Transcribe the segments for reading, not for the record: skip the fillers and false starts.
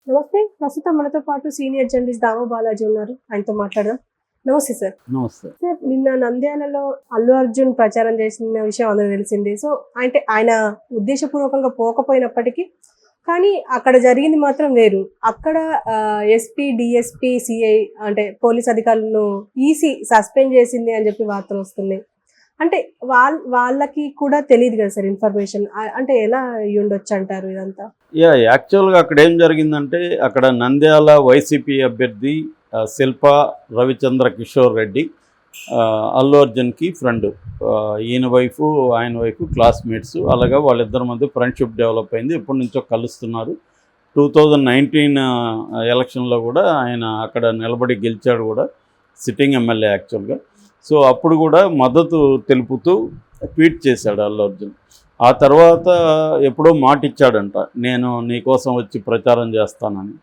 నమస్తే. ప్రస్తుతం మనతో పాటు సీనియర్ జర్నలిస్ట్ దాము బాలాజీ ఉన్నారు. ఆయనతో మాట్లాడదాం. నమస్తే సార్. నమస్తే. సార్, నిన్న నంద్యాలలో అల్లు అర్జున్ ప్రచారం చేసిన విషయం అందరికి తెలిసిందే. సో అంటే ఆయన ఉద్దేశపూర్వకంగా పోకపోయినప్పటికీ కానీ అక్కడ జరిగింది మాత్రం వేరు. అక్కడ ఎస్పీ, డిఎస్పీ, సిఐ అంటే పోలీస్ అధికారులను ఈసీ సస్పెండ్ చేసింది అని చెప్పి వార్తలు వస్తున్నాయి. అంటే వాళ్ళకి కూడా తెలియదు కదా సార్ ఇన్ఫర్మేషన్. అంటే ఎలా అయ్యుండొచ్చు అంటారు ఇదంతా? యాక్చువల్గా అక్కడ ఏం జరిగిందంటే, అక్కడ నంద్యాల వైసీపీ అభ్యర్థి శిల్పా రవిచంద్ర కిషోర్ రెడ్డి అల్లు అర్జున్కి ఫ్రెండ్. ఈయన వైఫ్ ఆయన వైఫ్ క్లాస్మేట్స్. అలాగా వాళ్ళిద్దరి మధ్య ఫ్రెండ్షిప్ డెవలప్ అయింది. ఎప్పటి నుంచో కలుస్తున్నారు. 2019 ఎలక్షన్లో కూడా ఆయన అక్కడ నిలబడి గెలిచాడు కూడా, సిట్టింగ్ ఎమ్మెల్యే యాక్చువల్గా. సో అప్పుడు కూడా మద్దతు తెలుపుతూ ట్వీట్ చేశాడు అల్లు అర్జున్. ఆ తర్వాత ఎప్పుడో మాట ఇచ్చాడంట, నేను నీకోసం వచ్చి ప్రచారం చేస్తానని.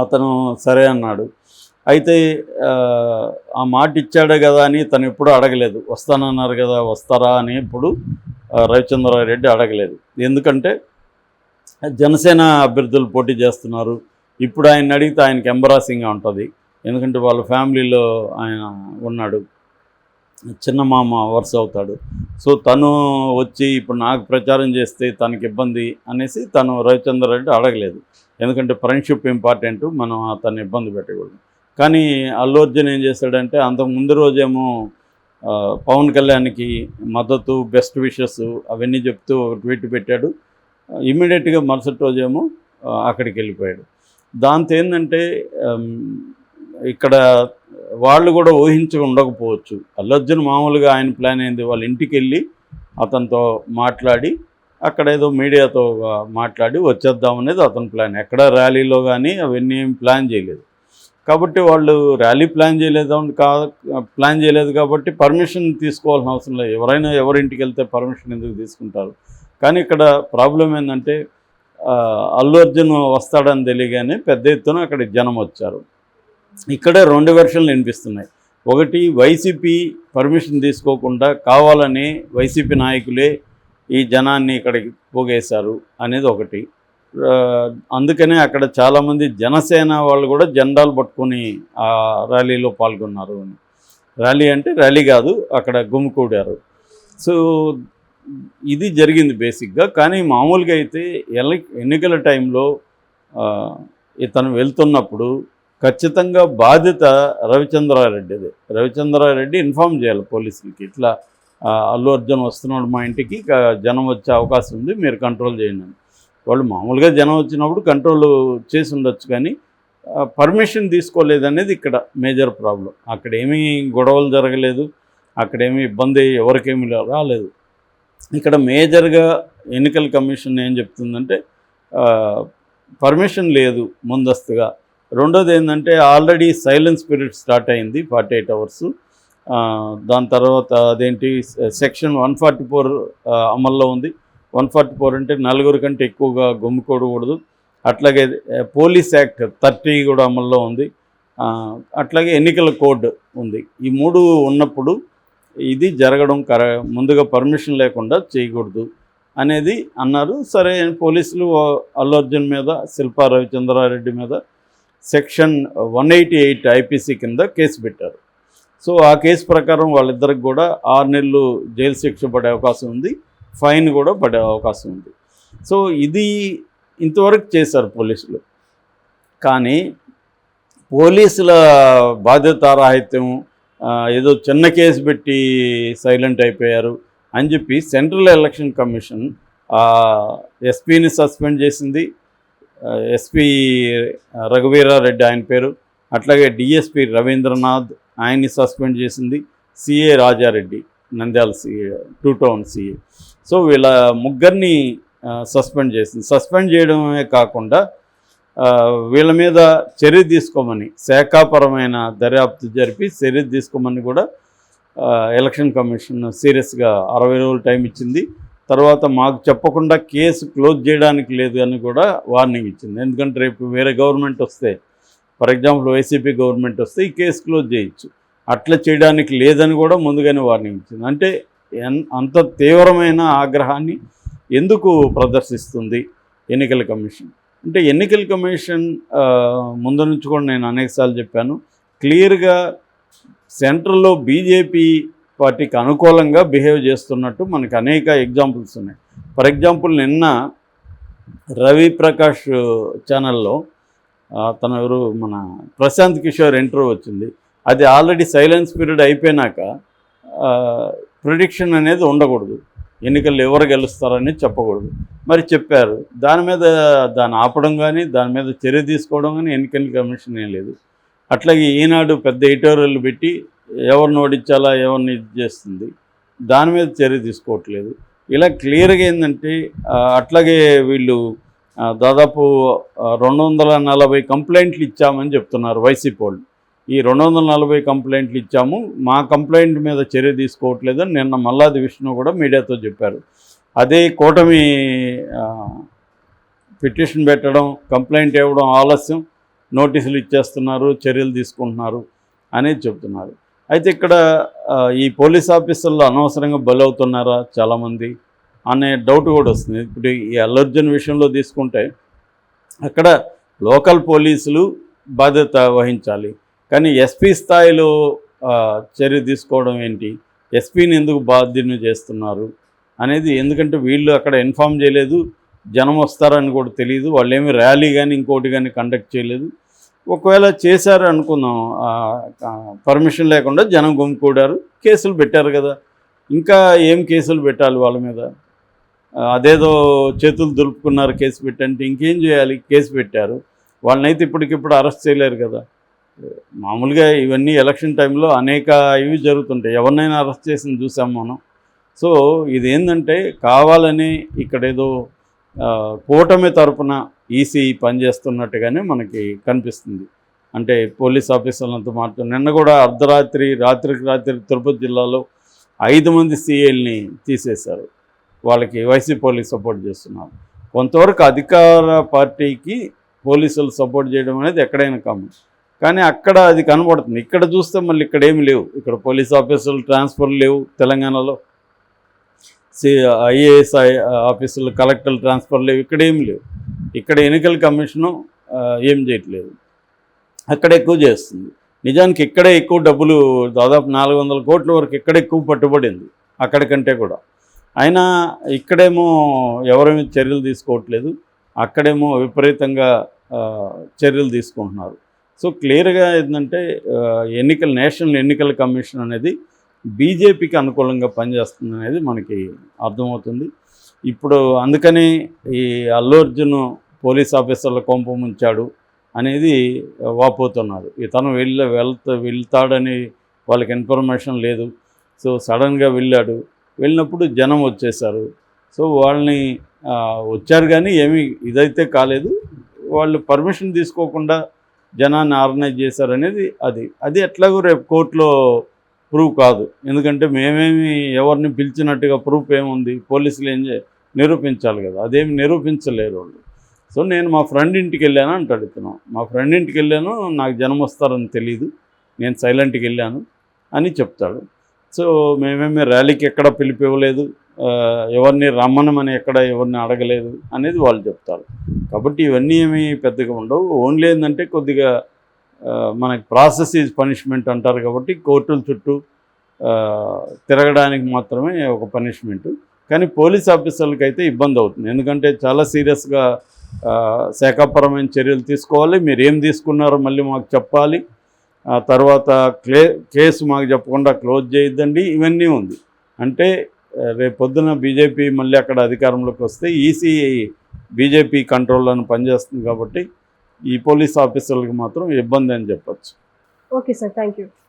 అతను సరే అన్నాడు. అయితే ఆ మాట ఇచ్చాడే కదా అని తను ఎప్పుడూ అడగలేదు. వస్తానన్నారు కదా, వస్తారా అని ఇప్పుడు రవిచంద్రారెడ్డి అడగలేదు. ఎందుకంటే జనసేన అభ్యర్థులు పోటీ చేస్తున్నారు. ఇప్పుడు ఆయన అడిగితే ఆయనకి ఎంబరాసింగ్గా ఉంటుంది. ఎందుకంటే వాళ్ళ ఫ్యామిలీలో ఆయన ఉన్నాడు, చిన్న మామ వరుస అవుతాడు. సో తను వచ్చి ఇప్పుడు నాకు ప్రచారం చేస్తే తనకి ఇబ్బంది అనేసి తను రవిచంద్రారెడ్డి అడగలేదు. ఎందుకంటే ఫ్రెండ్షిప్ ఇంపార్టెంట్, మనం అతన్ని ఇబ్బంది పెట్టకూడదు. కానీ అల్లు అర్జున్ ఏం చేశాడంటే, అంతకు ముందు రోజేమో పవన్ కళ్యాణ్కి మద్దతు, బెస్ట్ విషెస్ అవన్నీ చెప్తూ ఒక ట్వీట్ పెట్టాడు. ఇమ్మీడియట్గా మరుసటి రోజేమో అక్కడికి వెళ్ళిపోయాడు. దాంతో ఏంటంటే ఇక్కడ వాళ్ళు కూడా ఊహించి ఉండకపోవచ్చు. అల్లు అర్జున్ మామూలుగా ఆయన ప్లాన్ ఏంది, వాళ్ళ ఇంటికి వెళ్ళి అతనితో మాట్లాడి అక్కడ ఏదో మీడియాతో మాట్లాడి వచ్చేద్దామనేది అతని ప్లాన్. ఎక్కడ ర్యాలీలో కానీ అవన్నీ ఏం ప్లాన్ చేయలేదు. కాబట్టి వాళ్ళు ర్యాలీ ప్లాన్ చేయలేదు కాబట్టి పర్మిషన్ తీసుకోవాల్సిన అవసరం లేదు. ఎవరైనా ఎవరింటికి వెళ్తే పర్మిషన్ ఎందుకు తీసుకుంటారు? కానీ ఇక్కడ ప్రాబ్లం ఏంటంటే, అల్లు అర్జున్ వస్తాడని తెలియగానే పెద్ద ఎత్తున అక్కడ జనం వచ్చారు. ఇక్కడే రెండు వెర్షన్లు వినిపిస్తున్నాయి. ఒకటి, వైసీపీ పర్మిషన్ తీసుకోకుండా కావాలని వైసీపీ నాయకులే ఈ జనాన్ని ఇక్కడికి పోగేశారు అనేది ఒకటి. అందుకనే అక్కడ చాలామంది జనసేన వాళ్ళు కూడా జెండాలు పట్టుకొని ఆ ర్యాలీలో పాల్గొన్నారు. ర్యాలీ అంటే ర్యాలీ కాదు, అక్కడ గుమికూడారు. సో ఇది జరిగింది బేసిక్గా. కానీ మామూలుగా అయితే ఎన్నికల టైంలో ఇతను వెళ్తున్నప్పుడు ఖచ్చితంగా బాధ్యత రవిచంద్రారెడ్డిది. రవిచంద్రారెడ్డి ఇన్ఫామ్ చేయాలి పోలీసులకి, ఇట్లా అల్లు అర్జున్ వస్తున్నాడు మా ఇంటికి, జనం వచ్చే అవకాశం ఉంది, మీరు కంట్రోల్ చేయండి. వాళ్ళు మామూలుగా జనం వచ్చినప్పుడు కంట్రోల్ చేసి ఉండొచ్చు, కానీ పర్మిషన్ తీసుకోలేదనేది ఇక్కడ మేజర్ ప్రాబ్లం. అక్కడ ఏమీ గొడవలు జరగలేదు, అక్కడేమీ ఇబ్బంది ఎవరికేమీ రాలేదు. ఇక్కడ మేజర్గా ఎన్నికల కమిషన్ ఏం చెప్తుందంటే, పర్మిషన్ లేదు ముందస్తుగా. రెండోది ఏంటంటే, ఆల్రెడీ సైలెన్స్ పీరియడ్ స్టార్ట్ అయింది 48 అవర్స్. దాని తర్వాత అదేంటి సెక్షన్ 144 అమల్లో ఉంది. 144 అంటే నలుగురు కంటే ఎక్కువగా గుమ్మికూడకూడదు. అట్లాగే పోలీస్ యాక్ట్ 30 కూడా అమల్లో ఉంది. అట్లాగే ఎన్నికల కోడ్ ఉంది. ఈ మూడు ఉన్నప్పుడు ఇది జరగడం ముందుగా పర్మిషన్ లేకుండా చేయకూడదు అనేది అన్నారు. సరే, పోలీసులు అల్లు అర్జున్ మీద, శిల్పా రవిచంద్రారెడ్డి మీద సెక్షన్ 188 ఐపీసీ కింద కేసు పెట్టారు. సో ఆ కేసు ప్రకారం వాళ్ళిద్దరికి కూడా 6 నెలలు జైలు శిక్ష పడే అవకాశం ఉంది, ఫైన్ కూడా పడే అవకాశం ఉంది. సో ఇది ఇంతవరకు చేశారు పోలీసులు. కానీ పోలీసుల బాధ్యతారాహిత్యం, ఏదో చిన్న కేసు పెట్టి సైలెంట్ అయిపోయారు అని చెప్పి సెంట్రల్ ఎలక్షన్ కమిషన్ ఎస్పీని సస్పెండ్ చేసింది. ఎస్పీ రఘువీరారెడ్డి ఆయన పేరు. అట్లాగే డిఎస్పీ రవీంద్రనాథ్ ఆయన్ని సస్పెండ్ చేసింది. CA Rajareddy, Nandyal CA, 2 town CA. So వీళ్ళ ముగ్గురిని సస్పెండ్ చేసింది. సస్పెండ్ చేయడమే కాకుండా వీళ్ళ మీద చర్య తీసుకోమని, శాఖాపరమైన దర్యాప్తు జరిపి చర్య తీసుకోమని కూడా ఎలక్షన్ కమిషన్ సీరియస్గా 60 రోజులు టైం ఇచ్చింది. తర్వాత మాకు చెప్పకుండా కేసు క్లోజ్ చేయడానికి లేదు అని కూడా వార్నింగ్ ఇచ్చింది. ఎందుకంటే రేపు వేరే గవర్నమెంట్ వస్తే, ఫర్ ఎగ్జాంపుల్ వైసీపీ గవర్నమెంట్ వస్తే ఈ కేసు క్లోజ్ చేయొచ్చు, అట్లా చేయడానికి లేదని కూడా ముందుగానే వార్నింగ్ ఇచ్చింది. అంటే అంత తీవ్రమైన ఆగ్రహాన్ని ఎందుకు ప్రదర్శిస్తుంది ఎన్నికల కమిషన్? అంటే ఎన్నికల కమిషన్ ముందు నుంచి కూడా నేను అనేకసార్లు చెప్పాను, క్లియర్గా సెంట్రల్లో బీజేపీ పార్టీకి అనుకూలంగా బిహేవ్ చేస్తున్నట్టు మనకు అనేక ఎగ్జాంపుల్స్ ఉన్నాయి. ఫర్ ఎగ్జాంపుల్ నిన్న రవి ప్రకాష్ ఛానల్లో తన ఎవరు మన ప్రశాంత్ కిషోర్ ఇంటర్వ్యూ వచ్చింది. అది ఆల్రెడీ సైలెన్స్ పీరియడ్ అయిపోయినాక ప్రిడిక్షన్ అనేది ఉండకూడదు, ఎన్నికల్లో ఎవరు గెలుస్తారని చెప్పకూడదు. మరి చెప్పారు, దాని మీద దాన్ని ఆపడం కానీ దాని మీద చర్య తీసుకోవడం కానీ ఎన్నికల కమిషన్ ఏం లేదు. అట్లాగే ఈనాడు పెద్ద ఎడిటోరియల్ పెట్టి ఎవరిని ఓడించాలా ఎవరిని ఇది చేస్తుంది, దాని మీద చర్య తీసుకోవట్లేదు. ఇలా క్లియర్గా ఏంటంటే అట్లాగే వీళ్ళు దాదాపు 240 కంప్లైంట్లు ఇచ్చామని చెప్తున్నారు వైసీపీ వాళ్ళు. ఈ 240 కంప్లైంట్లు ఇచ్చాము, మా కంప్లైంట్ మీద చర్య తీసుకోవట్లేదని నిన్న మల్లాది విష్ణు కూడా మీడియాతో చెప్పారు. అదే కూటమి పిటిషన్ పెట్టడం, కంప్లైంట్ ఇవ్వడం ఆలస్యం, నోటీసులు ఇచ్చేస్తున్నారు, చర్యలు తీసుకుంటున్నారు అనేది చెప్తున్నారు. అయితే ఇక్కడ ఈ పోలీస్ ఆఫీసర్లు అనవసరంగా బలవుతున్నారా చాలామంది అనే డౌట్ కూడా వస్తుంది. ఇప్పుడు ఈ అల్లు అర్జున్ విషయంలో తీసుకుంటే అక్కడ లోకల్ పోలీసులు బాధ్యత వహించాలి, కానీ ఎస్పీ స్థాయిలో చర్య తీసుకోవడం ఏంటి, ఎస్పీని ఎందుకు బాధ్యతను చేస్తున్నారు అనేది. ఎందుకంటే వీళ్ళు అక్కడ ఇన్ఫామ్ చేయలేదు, జనం వస్తారని కూడా తెలియదు, వాళ్ళు ఏమి ర్యాలీ కానీ ఇంకోటి కానీ కండక్ట్ చేయలేదు. ఒకవేళ చేశారు అనుకుందాం, పర్మిషన్ లేకుండా జనం గుమికూడారు, కేసులు పెట్టారు కదా, ఇంకా ఏం కేసులు పెట్టాలి వాళ్ళ మీద? అదేదో చేతులు దులుపుకున్నారు కేసు పెట్టంటే ఇంకేం చేయాలి? కేసు పెట్టారు, వాళ్ళనైతే ఇప్పటికిప్పుడు అరెస్ట్ చేయలేరు కదా. మామూలుగా ఇవన్నీ ఎలక్షన్ టైంలో అనేక ఇవి జరుగుతుంటాయి, ఎవరినైనా అరెస్ట్ చేసింది చూసాం మనం. సో ఇదేంటంటే కావాలని ఇక్కడేదో కూటమి తరపున ఈసీ పనిచేస్తున్నట్టుగానే మనకి కనిపిస్తుంది. అంటే పోలీస్ ఆఫీసర్లంతా మాట్లాడుతూ నిన్న కూడా రాత్రికి రాత్రి తిరుపతి జిల్లాలో 5 మంది సీఏల్ని తీసేశారు, వాళ్ళకి వైసీపీ పోలీస్ సపోర్ట్ చేస్తున్నారు. కొంతవరకు అధికార పార్టీకి పోలీసులు సపోర్ట్ చేయడం అనేది ఎక్కడైనా కామన్, కానీ అక్కడ అది కనబడుతుంది. ఇక్కడ చూస్తే మళ్ళీ ఇక్కడ ఏమి లేవు, ఇక్కడ పోలీస్ ఆఫీసర్లు ట్రాన్స్ఫర్లు లేవు తెలంగాణలో, ఐఏఎస్ ఆఫీసులు కలెక్టర్లు ట్రాన్స్ఫర్ లేవు, ఇక్కడ ఏం లేవు. ఇక్కడ ఎన్నికల కమిషను ఏం చేయట్లేదు, అక్కడ ఎక్కువ చేస్తుంది. నిజానికి ఇక్కడే ఎక్కువ డబ్బులు, దాదాపు 400 కోట్ల వరకు ఇక్కడ ఎక్కువ పట్టుబడింది అక్కడికంటే కూడా. అయినా ఇక్కడేమో ఎవరేమీ చర్యలు తీసుకోవట్లేదు, అక్కడేమో విపరీతంగా చర్యలు తీసుకుంటున్నారు. సో క్లియర్గా ఏంటంటే నేషనల్ ఎన్నికల కమిషన్ అనేది బీజేపీకి అనుకూలంగా పనిచేస్తుంది అనేది మనకి అర్థమవుతుంది. ఇప్పుడు అందుకని ఈ అల్లు అర్జున్ పోలీస్ ఆఫీసర్ల కొంప ముంచాడు అనేది వాపోతున్నారు. ఇతను వెళ్తాడని వాళ్ళకి ఇన్ఫర్మేషన్ లేదు. సో సడన్గా వెళ్ళినప్పుడు జనం వచ్చేసారు. సో వాళ్ళని వచ్చారు కానీ ఏమీ ఇదైతే కాలేదు, వాళ్ళు పర్మిషన్ తీసుకోకుండా జనాన్ని ఆర్గనైజ్ చేశారనేది అది ఎట్లాగో రేపు కోర్టులో ప్రూవ్ కాదు. ఎందుకంటే మేమేమి ఎవరిని పిలిచినట్టుగా ప్రూఫ్ ఏముంది, పోలీసులు నిరూపించాలి కదా, అదేమి నిరూపించలేరు వాళ్ళు. సో నేను మా ఫ్రెండ్ ఇంటికి వెళ్ళాను అంటాడు ఇతను, మా ఫ్రెండ్ ఇంటికి వెళ్ళాను, నాకు జనం వస్తారని తెలీదు, నేను సైలెంట్కి వెళ్ళాను అని చెప్తాడు. సో మేమేమి ర్యాలీకి ఎక్కడ పిలిపివ్వలేదు, ఎవరిని రమ్మనమని ఎవరిని అడగలేదు అనేది వాళ్ళు చెప్తారు. కాబట్టి ఇవన్నీ ఏమీ పెద్దగా ఉండవు. ఓన్లీ ఏంటంటే కొద్దిగా మనకి ప్రాసెస్ ఈజ్ పనిష్మెంట్ అంటారు కాబట్టి కోర్టుల చుట్టూ తిరగడానికి మాత్రమే ఒక పనిష్మెంటు. కానీ పోలీస్ ఆఫీసర్లకి అయితే ఇబ్బంది అవుతుంది, ఎందుకంటే చాలా సీరియస్గా శాఖాపరమైన చర్యలు తీసుకోవాలి, మీరు ఏం తీసుకున్నారో మళ్ళీ మాకు చెప్పాలి, తర్వాత కేసు మాకు చెప్పకుండా క్లోజ్ చేయొద్దండి, ఇవన్నీ ఉంది. అంటే రేపు పొద్దున బీజేపీ మళ్ళీ అక్కడ అధికారంలోకి వస్తే ఈసీ బీజేపీ కంట్రోల్లోనే పనిచేస్తుంది కాబట్టి ఈ పోలీస్ ఆఫీసర్లకు మాత్రం ఇబ్బంది అని చెప్పచ్చు. Okay sir, thank you.